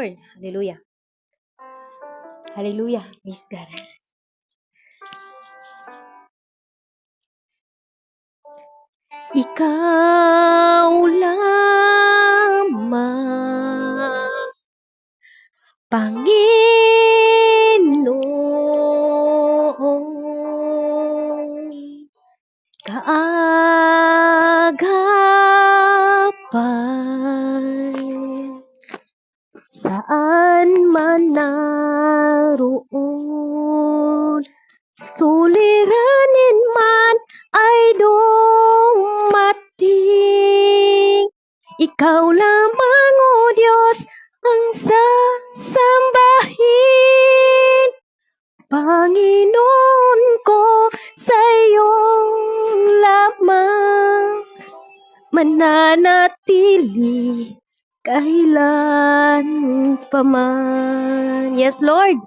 Lord. Hallelujah. Hallelujah. Praise God. Ikaw lamang, Panginoon, kaagapan, saan man naroon, suliranin man ay dumating. Ikaw lamang, O Diyos, ang sasambahin. Panginoon ko, sa iyong lamang mananatili kailan paman. Yes, Lord.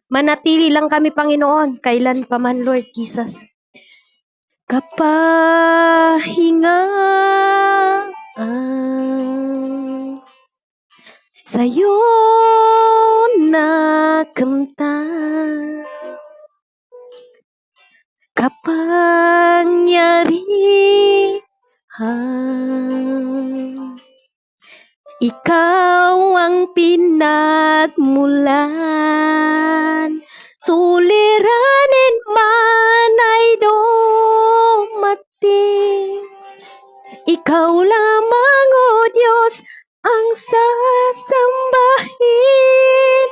Manatili lang kami, Panginoon, kailan paman, Lord Jesus. Kapahingaan sa'yo nakamtan, kapangyarihan. Ikaw ang pinagmulan, suliranin man ay dumating. Ikaw lamang, O Diyos, ang sasambahin.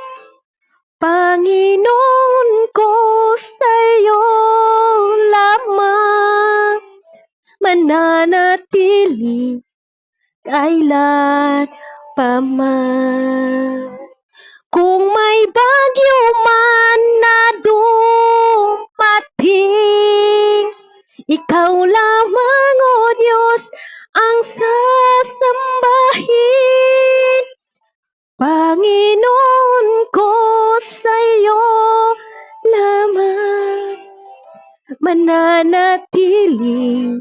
Panginoon ko, sa iyo lamang mananatili kailan paman. Kung may bagyo man na dumating, ikaw lamang, O Diyos, ang sasambahin. Panginoon ko, sa iyo lamang mananatili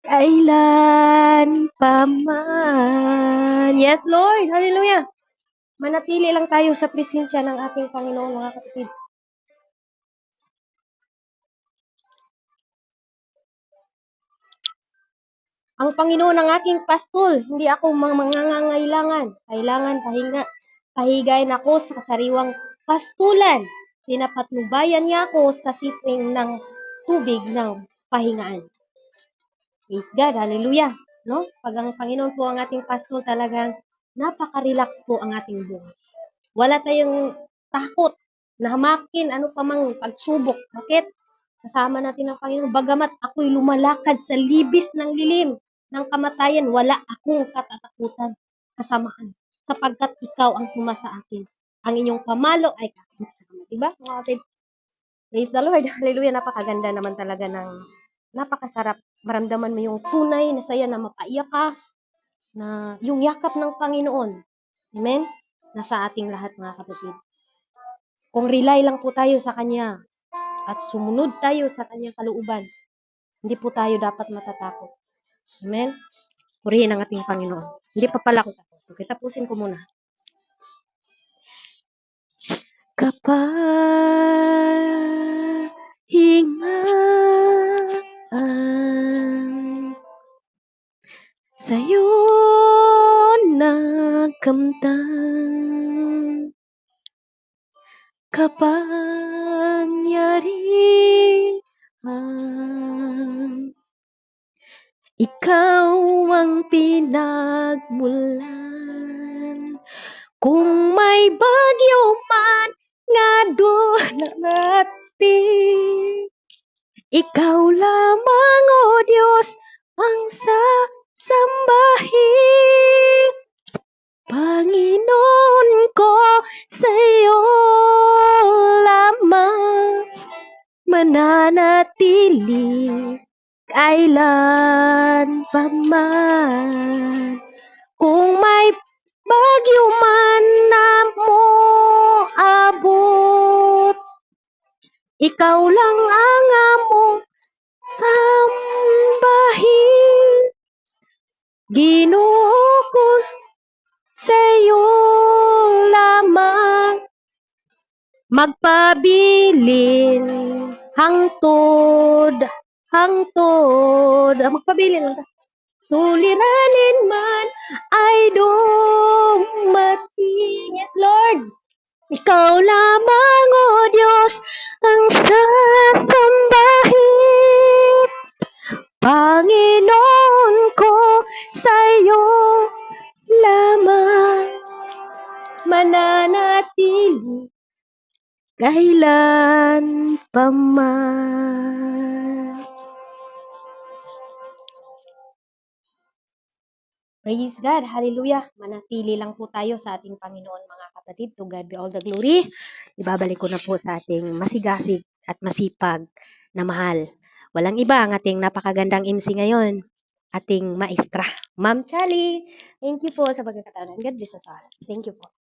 kailan paman. Yes, Lord. Hallelujah. Manatili lang tayo sa presensya ng ating Panginoon, mga kapatid. Ang Panginoon ang aking pastol, hindi ako mangangailangan. Kailangan pahigayin ako sa sariwang pastulan. Pinapatnubayan niya ako sa siping ng tubig ng pahingaan. Praise God, hallelujah. No? Pag ang Panginoon po ang ating pastol, talagang napaka-relax po ang ating buhay. Wala tayong takot na hamakin ano pa mang pagsubok. Bakit? Kasama natin ang Panginoon. Bagamat ako'y lumalakad sa libis ng lilim ng kamatayan, wala akong katatakutan, kasamaan. Sapagkat ikaw ang suma sa akin. Ang inyong pamalo ay kasama. Diba? Mga kapatid? Praise the Lord. Hallelujah. Napakaganda naman talaga ng napakasarap. Maramdaman mo yung tunay na saya na mapaiyak ka, na yung yakap ng Panginoon. Amen? Nasa ating lahat, mga kapatid. Kung rely lang po tayo sa Kanya at sumunod tayo sa Kanyang kalooban, hindi po tayo dapat matatakot. Amen? Purihin ang ating Panginoon. Hindi pa pala ako tapos. Okay, tapusin ko muna. Kapahingaan sa'yo nakamtan, kapangyarihan. Ikaw ang pinagmulan, kung may bagyo man nga darating, ikaw lamang, O Diyos, ang sasambahin. Panginoon ko, sa iyo lamang mananatili kailan paman. Kung may bagyo man na mo abot, ikaw lang ang among sambahin. Ginoo ko, sa iyo lamang magpabilin, hangtod, magpabilin lang ta. Suliranin man ay dumating. Yes, Lord. Ikaw lamang, O Diyos, ang sasambahin. Panginoon ko, sa'yo lamang mananatili kailan pa man. Praise God. Hallelujah. Manatili lang po tayo sa ating Panginoon, mga kapatid. To God be all the glory. Ibabalik ko na po sa ating masigasig at masipag na mahal. Walang iba ang ating napakagandang MC ngayon. Ating maestra, Ma'am Chali. Thank you po sa pagkakataon. God bless us all. Thank you po.